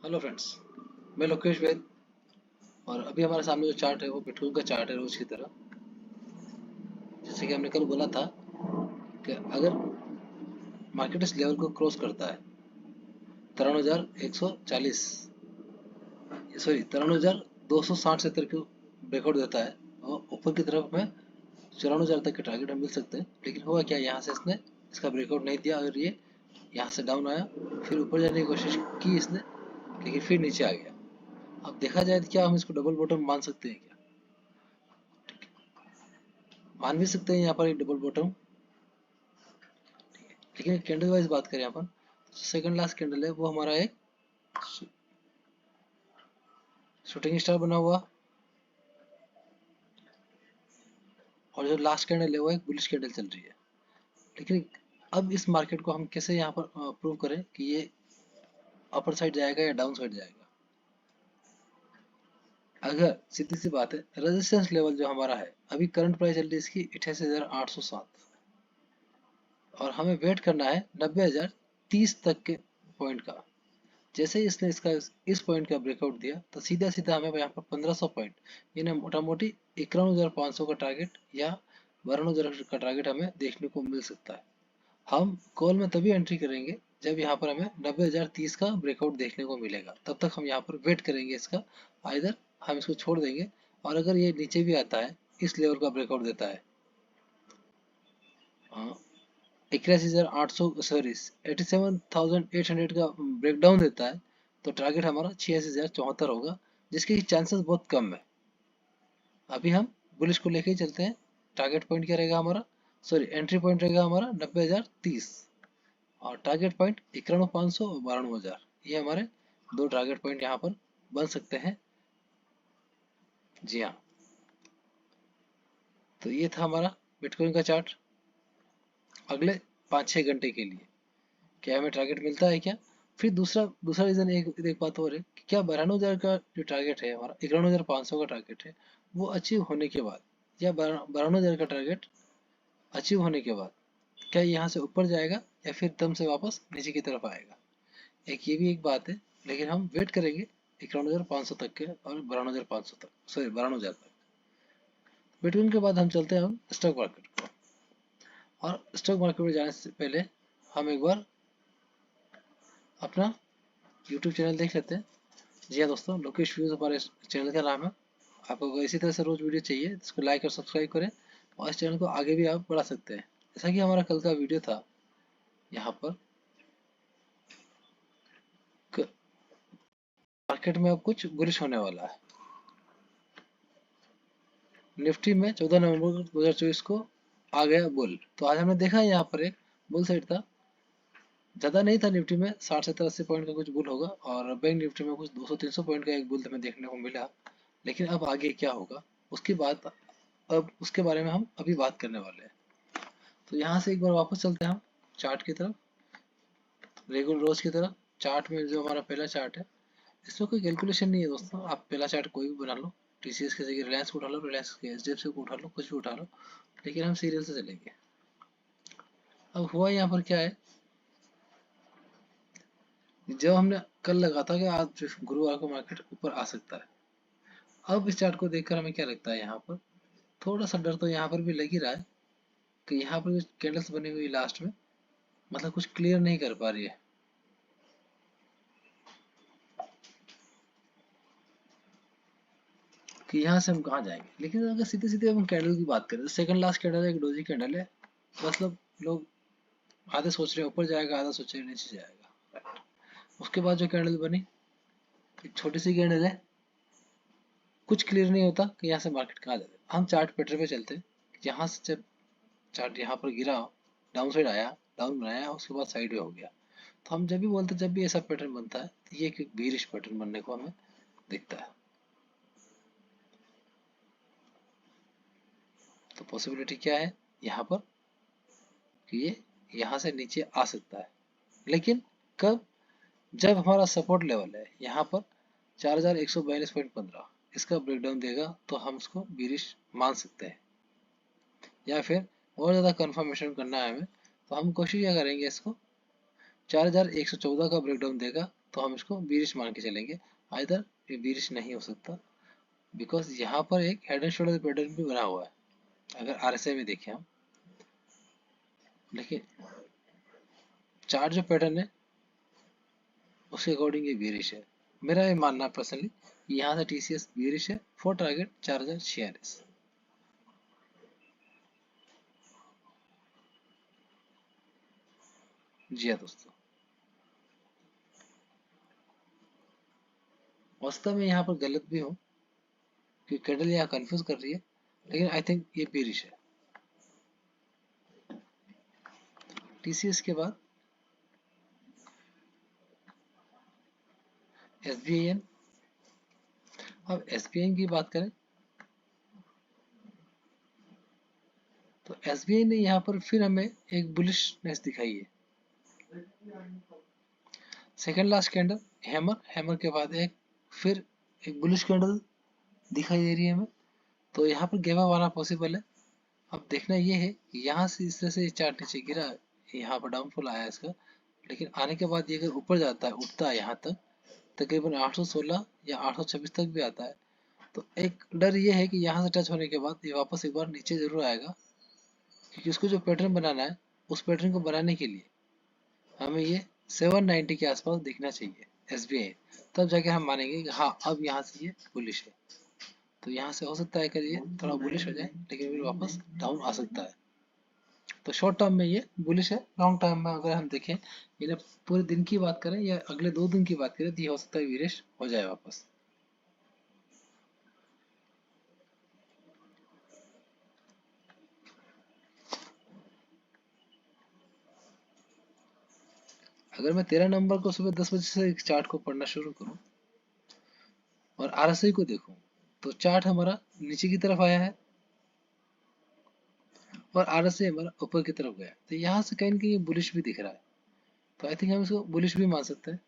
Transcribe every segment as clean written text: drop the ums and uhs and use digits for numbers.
Hello friends, मैं लोकेश वैद। और अभी हमारे सामने जो चार्ट है वो पेट्रोल का चार्ट है रोज की तरह। जैसे कि हमने कल बोला था कि अगर मार्केट इस लेवल को क्रॉस करता है 53,140 सॉरी 53,260 से को ब्रेकआउट देता है और ऊपर की तरफ हमें 94,000 तक के टारगेट हम मिल सकते हैं। लेकिन हुआ क्या, यहाँ से इसने इसका ब्रेकआउट नहीं दिया और ये यहाँ से डाउन आया, फिर ऊपर जाने की कोशिश की इसने, लेकिन फिर नीचे आ गया। अब देखा जाए तो क्या हम इसको डबल बॉटम मान सकते हैं? क्या मान भी सकते हैं यहाँ पर एक डबल बॉटम। लेकिन कैंडल वाइज बात करें अपन, सेकंड लास्ट कैंडल है वो हमारा एक शूटिंग स्टार बना हुआ, और जो लास्ट कैंडल है वो एक बुलिश कैंडल चल रही है। लेकिन अब इस मार्केट को हम कैसे यहाँ पर प्रूव करें कि ये अपर साइड जाएगा या डाउन साइड जाएगा? अगर सीधी सी बात है, रेजिस्टेंस लेवल जो हमारा है, अभी करंट प्राइस चल रही है इसकी 88,807, और हमें वेट करना है 90,030 तक के पॉइंट का। जैसे ही इसने इसका इस पॉइंट का ब्रेकआउट दिया तो सीधा सीधा हमें यहाँ पर 1500 पॉइंट, यानी मोटा मोटी 51,500 का टारगेट या 52,000 का टारगेट हमें देखने को मिल सकता है। हम कॉल में तभी एंट्री करेंगे जब यहाँ पर हमें 90,030 का ब्रेकआउट देखने को मिलेगा। तब तक हम यहाँ पर वेट करेंगे इसका, आइदर हम इसको छोड़ देंगे, और अगर ये नीचे भी आता है, इस लेवल का ब्रेकआउट देता है 81,800 सॉरी 87,800 का ब्रेकडाउन देता है, तो टारगेट हमारा 86,074 होगा, जिसके चांसेस बहुत कम है। अभी हम बुलिश को लेके ही चलते हैं। टारगेट पॉइंट क्या रहेगा हमारा, सॉरी एंट्री पॉइंट रहेगा हमारा 90,030, और टारगेट पॉइंट 91,500 और 92,000। ये हमारे दो टारगेट पॉइंट यहाँ पर बन सकते हैं। जी हाँ, तो ये था हमारा बिटकॉइन का चार्ट अगले 5-6 घंटे के लिए। क्या हमें टारगेट मिलता है क्या? फिर दूसरा दूसरा रीजन एक बात और है कि क्या 92,000 का जो टारगेट है हमारा, 91,500 का टारगेट है, वो अचीव होने के बाद, या 92,000 का टारगेट अचीव होने के बाद क्या यहाँ से ऊपर जाएगा या फिर दम से वापस नीचे की तरफ आएगा? एक ये भी एक बात है। लेकिन हम वेट करेंगे 91,500 तक के और 92,500 तक, सॉरी 92,000 तक। बिटकॉइन के बाद हम चलते हैं हम स्टॉक मार्केट को। और स्टॉक मार्केट में जाने से पहले हम एक बार अपना यूट्यूब चैनल देख लेते हैं। जी हाँ दोस्तों, लोकेश व्यूज हमारे चैनल का नाम है। आपको इसी तरह से रोज वीडियो चाहिए, इसको लाइक और सब्सक्राइब करें, और इस चैनल को आगे भी आप बढ़ा सकते हैं। जैसा कि हमारा कल का वीडियो था, यहाँ पर मार्केट में अब कुछ बुलिश होने वाला है। निफ्टी में 14 नवंबर 2024 को आ गया बुल। तो आज हमने देखा है यहाँ पर एक बुल साइड था, ज्यादा नहीं था। निफ्टी में 60-70-80 पॉइंट का कुछ बुल होगा, और बैंक निफ्टी में कुछ 200-300 पॉइंट का एक बुल हमें देखने को मिला। लेकिन अब आगे क्या होगा उसकी बात, अब उसके बारे में हम अभी बात करने वाले हैं। तो यहाँ से एक बार वापस चलते हैं हम चार्ट की तरफ, रेगुलर रोज की तरफ। चार्ट में जो हमारा पहला चार्ट है, इसमें कोई कैलकुलेशन नहीं है दोस्तों। आप पहला चार्ट कोई भी बना लो, टीसीएस की जगह रिलायंस को उठा लो, रिलायंस के एचडीएफसी को उठा लो, कुछ भी उठा लो, लेकिन हम सीरियल से चलेंगे। अब हुआ यहाँ पर क्या है, जब हमने कल लगा था कि आज गुरुवार को मार्केट ऊपर आ सकता है, अब इस चार्ट को देखकर हमें क्या लगता है, यहाँ पर थोड़ा सा डर तो यहाँ पर भी लग ही रहा है कि यहाँ पर कैंडल्स बनी हुई लास्ट में, मतलब कुछ क्लियर नहीं कर पा रही है कि यहाँ से हम कहाँ जाएंगे। लेकिन अगर सीधे सीधे हम कैंडल की बात करें तो सेकंड लास्ट कैंडल एक डोजी कैंडल है। मतलब लोग आधे सोच रहे हैं ऊपर जाएगा, आधा सोच रहे हैं नीचे जाएगा। उसके बाद जो कैंडल बनी, एक छोटी सी कैंडल है, कुछ क्लियर नहीं होता कि यहाँ से मार्केट कहाँ जाए। हम चार्ट पैटर्न पे चलते हैं। यहाँ से जब चार्ट यहाँ पर गिरा, डाउन साइड आया, डाउन बनाया, उसके बाद साइड वे हो गया, तो हम जब भी बोलते हैं, जब भी ऐसा पैटर्न बनता है तो ये एक बीरिश पैटर्न बनने को हमें दिखता है। तो पॉसिबिलिटी क्या है यहाँ पर कि ये यहाँ से नीचे आ सकता है, लेकिन कब? जब हमारा सपोर्ट लेवल है यहाँ पर 4,142.15, इसका ब्रेकडाउन देगा तो हम इसको बीरिश मान सकते हैं। या फिर और ज़्यादा कंफर्मेशन करना है हमें, तो हम कोशिश क्या करेंगे, इसको 4,114 का ब्रेकडाउन देगा तो हम इसको बीरिश मान के चलेंगे। आइदर ये बीरिश नहीं हो सकता, बिकॉज यहाँ पर एक हेड एंड शोल्डर पैटर्न भी बना हुआ है। अगर आरएसआई में देखें हम, देखिए चार्ट जो पैटर्न है उसके अकॉर्डिंग ये बीरिश है। मेरा ये मानना पर्सनली यहाँ से टीसीएस बीरिश है फॉर टारगेट 4046। जी हाँ दोस्तों, वास्तव में यहाँ पर गलत भी हूँ क्योंकि कैंडल यहाँ कंफ्यूज कर रही है, लेकिन आई थिंक ये बीरिश है। टीसीएस के बाद एसबीआईएन। अब एसबीआईएन की बात करें तो एसबीआई ने यहाँ पर फिर हमें एक बुलिशनेस दिखाई है। Second last candle hammer, hammer के बाद फिर एक बुलिश कैंडल दिखाई दे रही है हमें, तो यहाँ पर गैप अप आना पॉसिबल है। अब देखना ये है यहाँ से इस तरह से चार्ट नीचे गिरा, यहाँ पर डाउनफॉल आया इसका, लेकिन आने के बाद ये अगर ऊपर जाता है, उठता है यहाँ तक तकरीबन 816 या 826 तक भी आता है, तो एक डर ये है कि यहाँ से टच होने के बाद ये वापस एक बार नीचे जरूर आएगा, क्योंकि उसको जो पैटर्न बनाना है उस पैटर्न को बनाने के लिए हमें ये 790 के आसपास दिखना चाहिए एसबीआई, तब जाके हम मानेंगे कि हाँ अब यहाँ से ये बुलिश है। तो यहाँ से हो सकता है कि ये थोड़ा बुलिश हो जाए लेकिन फिर वापस डाउन आ सकता है। तो शॉर्ट टर्म में ये बुलिश है, लॉन्ग टर्म में अगर हम देखें, ये पूरे दिन की बात करें या अगले 2 दिन की बात करें तो ये हो सकता है बीरिश हो जाए वापस। अगर मैं 13 नंबर को सुबह 10 बजे से एक चार्ट को पढ़ना शुरू करूं और आरएसआई को देखूं, तो चार्ट हमारा नीचे की तरफ आया है और आरएसआई हमारा ऊपर की तरफ गया, तो यहाँ से कहीं ना कहीं बुलिश भी दिख रहा है। तो आई थिंक हम इसको बुलिश भी मान सकते हैं।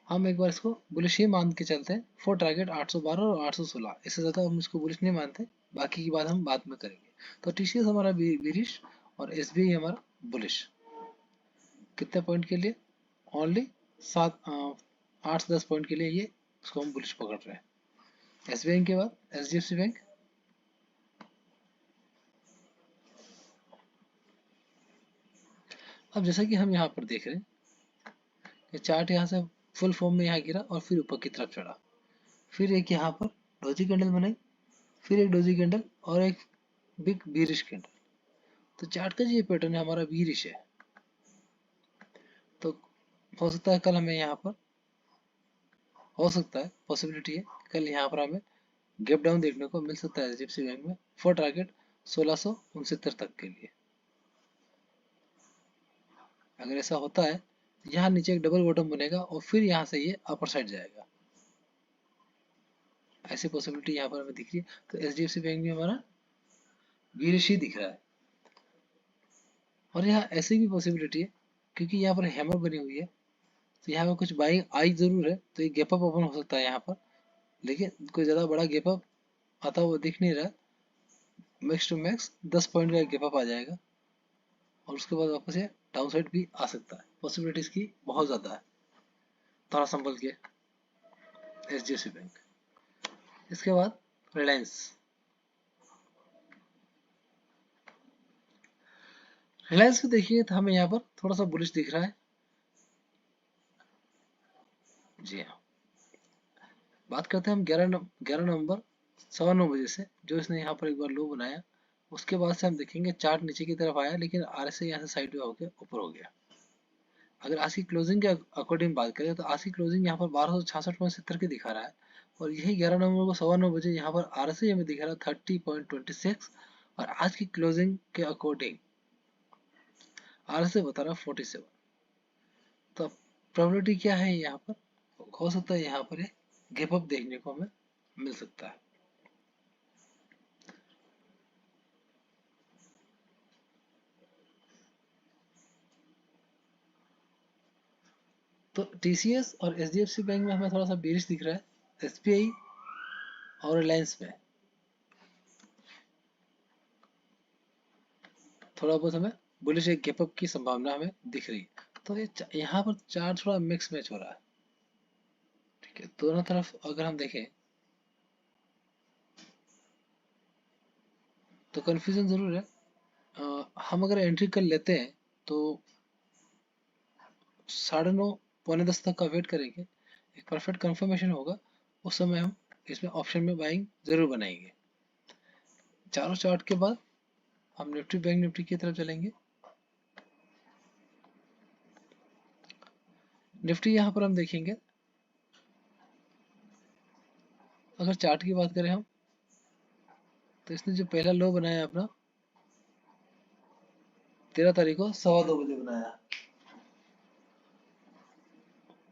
हम एक बार इसको बुलिश ही मान के चलते हैं फॉर टारगेट 812 और 816। इससे ज़्यादा हम इसको बुलिश नहीं मानते, बाकी की बात हम बाद में करेंगे। तो टीसीएस हमारा बीरिश और एसबीआई हमारा बुलिश। कितने पॉइंट के लिए? ओनली 8 से 10 पॉइंट के लिए ये इसको हम बुलिश पकड़ रहे हैं। एसबीआई के बाद एचडीएफसी बैंक। अब जैसा कि हम यहाँ पर देख रहे हैं कि चार्ट यहाँ से फुल फॉर्म में यहाँ गिरा और फिर ऊपर की तरफ चढ़ा, फिर एक यहाँ पर डोजी कैंडल बनाई, फिर एक डोजी कैंडल और एक बिग बीरिश कैंडल। तो चार्ट का जो ये पैटर्न है हमारा बीरिश है, तो हो सकता है कल हमें यहाँ पर, हो सकता है पॉसिबिलिटी है कल यहाँ पर हमें गैप डाउन देखने को मिल सकता है एचडीएफसी बैंक में फॉर टारगेट 1669 तक के लिए। अगर ऐसा होता है यहाँ नीचे एक डबल बॉटम बनेगा और फिर यहाँ से ये अपर साइड जाएगा, ऐसी पॉसिबिलिटी यहाँ पर हमें दिख रही है। तो एचडीएफसी बैंक में हमारा बीरिश ही दिख रहा है। और यहाँ ऐसी भी पॉसिबिलिटी है क्योंकि यहाँ पर हैमर बनी हुई है, तो यहाँ पर कुछ बाइंग आई जरूर है, तो ये गैप अप ओपन हो सकता है यहाँ पर, लेकिन कोई ज़्यादा बड़ा गैप अप आता हुआ दिख नहीं रहा। मैक्स टू मैक्स 10 पॉइंट का गैप अप आ जाएगा और उसके बाद वापस ये डाउन साइड भी आ सकता है। पॉसिबिलिटीज की बहुत ज़्यादा है। थोड़ा संभल के एचडीएफसी बैंक। इसके बाद रिलायंस। रिलायंस को देखिए तो हमें यहाँ पर थोड़ा सा बुलिश दिख रहा है। जी हाँ, बात करते हैं हम 11 नवंबर 9:15 से, जो इसने यहाँ पर एक बार लो बनाया, उसके बाद से हम देखेंगे चार्ट नीचे की तरफ आया लेकिन आरएसआई यहाँ से साइड में होकर ऊपर हो गया। अगर आज की क्लोजिंग के अकॉर्डिंग बात करें तो आज की क्लोजिंग यहाँ पर 1266.70 की दिखा रहा है, और यही 11 नवंबर को 9:15 यहाँ पर आरएसआई हमें दिखा रहा है 30.26, और आज की क्लोजिंग के अकॉर्डिंग आरएसआई बता रहा है 47। तो प्रोबेबिलिटी क्या है यहाँ पर? हो सकता है यहाँ पर गैप अप देखने को हमें मिल सकता है। तो टीसीएस और एचडीएफसी बैंक में हमें थोड़ा सा बेरिश दिख रहा है, एसबीआई और रिलायंस में थोड़ा बहुत हमें बुलिश एक गैप अप की संभावना हमें दिख रही है। तो ये यहाँ पर चार्ट थोड़ा मिक्स मैच हो रहा है। कि दोनों तरफ अगर हम देखें तो कंफ्यूजन जरूर है। हम अगर एंट्री कर लेते हैं तो 9:30 पौने 10 तक का वेट करेंगे, एक परफेक्ट कंफर्मेशन होगा, उस समय हम इसमें ऑप्शन में बाइंग जरूर बनाएंगे। चारों चार्ट के बाद हम निफ्टी बैंक निफ्टी की तरफ चलेंगे। निफ्टी यहाँ पर हम देखेंगे, अगर चार्ट की बात करें हम, तो इसने जो पहला लो बनाया अपना 13 तारीख को 2:15 बनाया,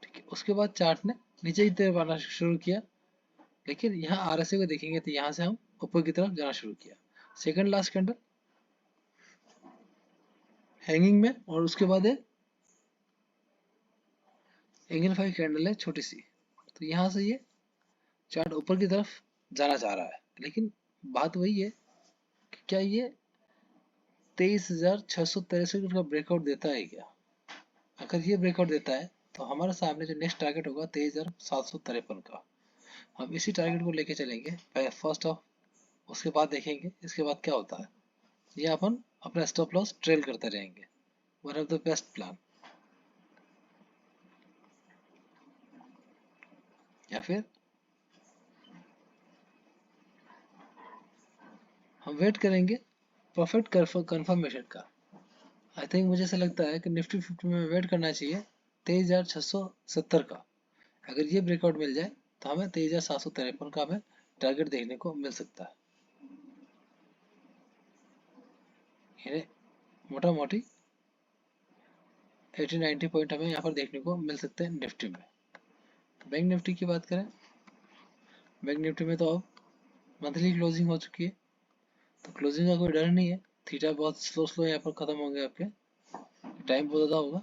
ठीक है। उसके बाद चार्ट ने नीचे की तरफ आना शुरू किया, लेकिन यहाँ आरएसआई को देखेंगे तो यहाँ से हम ऊपर की तरफ जाना शुरू किया। सेकंड लास्ट कैंडल हैंगिंग में, और उसके बाद है एंगल 5 कैंडल है छोटी सी। तो यहाँ से ये चार्ट ऊपर की तरफ जाना चाह रहा है, लेकिन बात वही है कि क्या ये 23,663 का ब्रेकआउट देता है क्या? अगर ये ब्रेकआउट देता है तो हमारे सामने जो नेक्स्ट टारगेट होगा 23,753 का, हम इसी टारगेट को लेके चलेंगे फर्स्ट ऑफ। उसके बाद देखेंगे इसके बाद क्या होता है, ये अपन अपना स्टॉप लॉस ट्रेल करते रहेंगे। One of the best plan. या फिर हम वेट करेंगे परफेक्ट कंफर्मेशन का। आई थिंक मुझे ऐसा लगता है कि निफ्टी 50 में वेट करना चाहिए 23,670 का। अगर ये ब्रेकआउट मिल जाए तो हमें 23,753 का हमें टारगेट देखने को मिल सकता है। मोटा मोटी 80-90 पॉइंट हमें यहाँ पर देखने को मिल सकते हैं निफ्टी में। बैंक निफ्टी की बात करें, बैंक निफ्टी में तो अब मंथली क्लोजिंग हो चुकी है, तो क्लोजिंग का कोई डर नहीं है। थीटा बहुत स्लो स्लो यहाँ पर खत्म होंगे, आपके टाइम बहुत ज़्यादा होगा।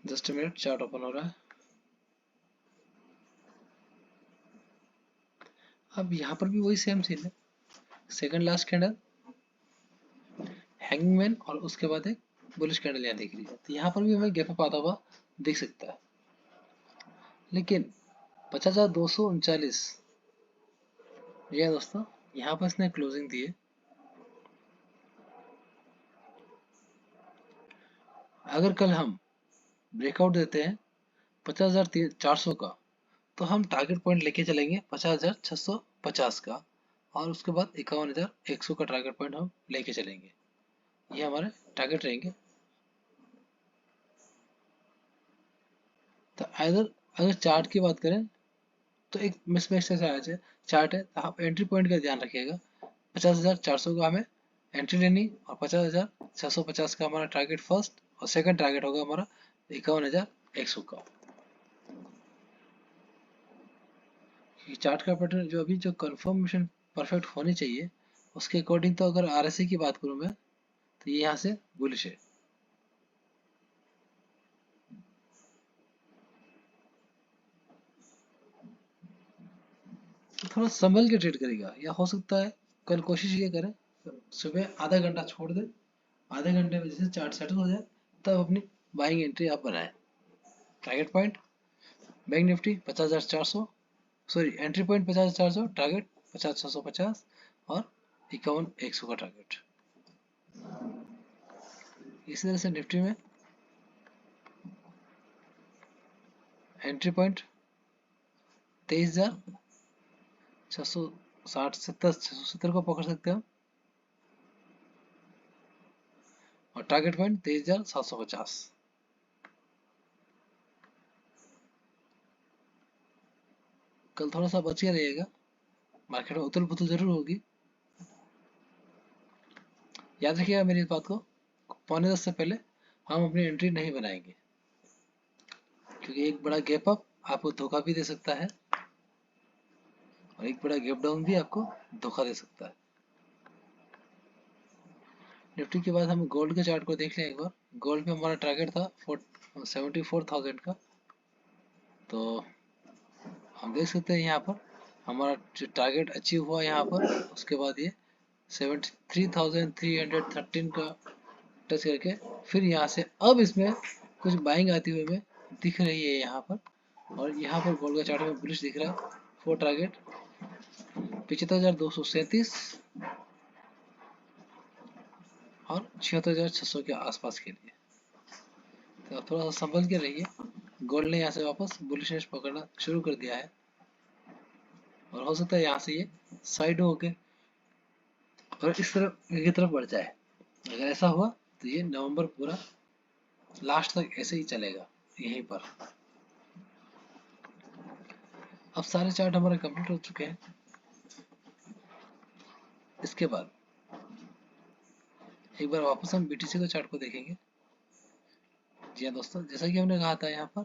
जस्ट मिनट, चार्ट ओपन हो रहा है। अब यहाँ पर भी वही सेम सीन है, सेकंड लास्ट कैंडल हैंगमैन और उसके बाद एक बुलिश कैंडल यहाँ दिख रही है, तो यहाँ पर भी हमें गैप अप आता हुआ दिख सकता है। लेकिन 50,239 ये है दोस्तों, यहाँ पर इसने क्लोजिंग दी है। अगर कल हम ब्रेकआउट देते हैं 50,400 का, तो हम टारगेट पॉइंट लेके चलेंगे 50,650 का, और उसके बाद 51,100 का टारगेट पॉइंट हम लेके चलेंगे। ये हमारे टारगेट रहेंगे। तो अगर चार्ट की बात करें तो एक मिसमैच से चार्ट है, तो आप एंट्री पॉइंट का ध्यान रखिएगा। 50,400 का हमें एंट्री लेनी, और 50,650 का हमारा टारगेट फर्स्ट, और सेकंड टारगेट होगा हमारा 51,100 का। ये चार्ट का पैटर्न जो अभी जो कंफर्मेशन परफेक्ट होनी चाहिए, उसके अकॉर्डिंग तो अगर आरएसआई की बात करूं मैं, तो ये यहाँ से बुलिश है। तो थोड़ा संभल के ट्रेड करेगा, या हो सकता है कल कोशिश ये करें सुबह आधा घंटा छोड़ दे, आधे घंटे में जैसे चार्ट सेटल हो जाए तब अपनी बाइंग एंट्री आप बनाएं। Target point bank Nifty 50,400, sorry entry point 50,400, target 50,650, और 51,100 का टारगेट। इसी तरह से निफ्टी में एंट्री पॉइंट 23,660 को पकड़ सकते हो, और टारगेट पॉइंट 23,750। कल थोड़ा सा बचिए रहिएगा, मार्केट में उथल पुथल जरूर होगी। याद रखिएगा मेरी इस बात को, 9:45 से पहले हम अपनी एंट्री नहीं बनाएंगे। क्योंकि एक बड़ा गैप अप आपको धोखा भी दे सकता है और एक बड़ा गैप डाउन भी आपको धोखा दे सकता है। निफ्टी के बाद हम गोल्ड के चार्ट को देख लें एक बार। गोल्ड में हमारा टारगेट था 74,000 का, तो हम देख सकते हैं यहाँ पर हमारा जो टारगेट अचीव हुआ यहाँ पर, उसके बाद ये 73,313 का टच करके फिर यहाँ से अब इसमें कुछ बाइंग आती हुई हमें दिख रही है यहाँ पर। और यहाँ पर गोल्ड का चार्ट में बुलिश दिख रहा है। फोर टारगेट 75,237 और 76,600 के आसपास के लिए। तो थोड़ा सा संभल के रहिए। गोल्ड ने यहाँ से वापस बुलिशनेस पकड़ना शुरू कर दिया है और हो सकता है यहाँ से ये साइड होके और इस तरफ की तरफ बढ़ जाए। अगर ऐसा हुआ तो ये नवंबर पूरा लास्ट तक ऐसे ही चलेगा यहीं पर। अब सारे चार्ट हमारे कंप्लीट हो चुके हैं। इसके बाद एक बार वापस हम बीटीसी के चार्ट को देखेंगे। जी हाँ दोस्तों, जैसा कि हमने कहा था यहाँ पर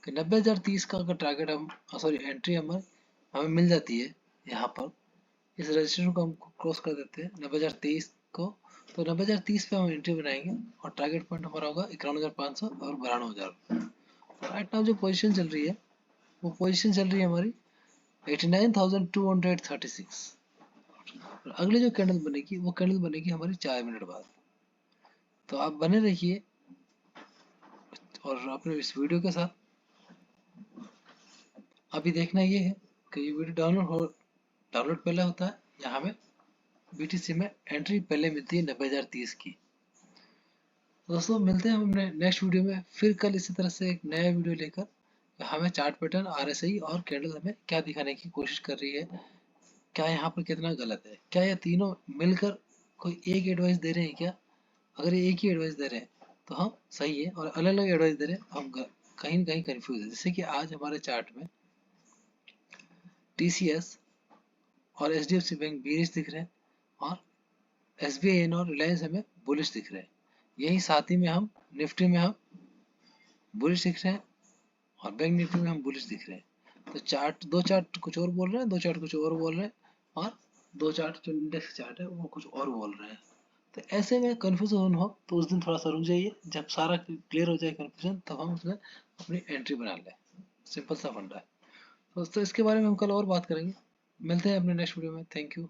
कि 90,030 का अगर टारगेट हम सॉरी एंट्री हमें मिल जाती है यहाँ पर, इस रजिस्ट्रेशन को हम क्रॉस कर देते हैं 90,023 को, तो 90,030 पे हम एंट्री बनाएंगे और टारगेट पॉइंट हमारा होगा 51,500 और 92,000। राइट नाउ जो पोजीशन चल रही है वो पोजीशन चल रही है हमारी 89,236। अगली जो कैंडल बनेगी वो कैंडल बनेगी हमारी 4 मिनट बाद। तो आप बने रहिए और अपने इस वीडियो के साथ। अभी देखना ये है कि ये वीडियो डाउनलोड पहले होता है या हमें बीटीसी में एंट्री पहले मिलती है 90,030 की। तो दोस्तों मिलते हैं हम अपने नेक्स्ट वीडियो में फिर कल इसी तरह से एक नया वीडियो लेकर। हमें चार्ट पैटर्न, आरएसआई और कैंडल हमें क्या दिखाने की कोशिश कर रही है, क्या यहाँ पर कितना गलत है, क्या ये तीनों मिलकर कोई एक एडवाइस दे रहे हैं क्या। अगर ये एक ही एडवाइस दे रहे हैं तो हम सही है, और अलग अलग एडवाइस दे रहे हैं हम कहीं ना कहीं कंफ्यूज है। जैसे कि आज हमारे चार्ट में टीसीएस और एचडीएफसी बैंक बीरिश दिख रहे हैं और एसबीआई और रिलायंस हमें बुलिश दिख रहे हैं। यही साथ ही में हम निफ्टी में हम बुलिश दिख रहे हैं और बैंक निफ्टी में हम बुलिश दिख रहे हैं। तो दो चार्ट कुछ और बोल रहे हैं, दो चार्ट कुछ और बोल रहे हैं, और दो चार्ट जो इंडेक्स चार्ट है वो कुछ और बोल रहे हैं। तो ऐसे में कन्फ्यूजन हो तो उस दिन थोड़ा सा रुक जाइए, जब सारा क्लियर हो जाए कन्फ्यूजन तब हम उसमें अपनी एंट्री बना लें। सिंपल सा फंडा है दोस्तों। इसके बारे में हम कल और बात करेंगे। मिलते हैं अपने नेक्स्ट वीडियो में। Thank you.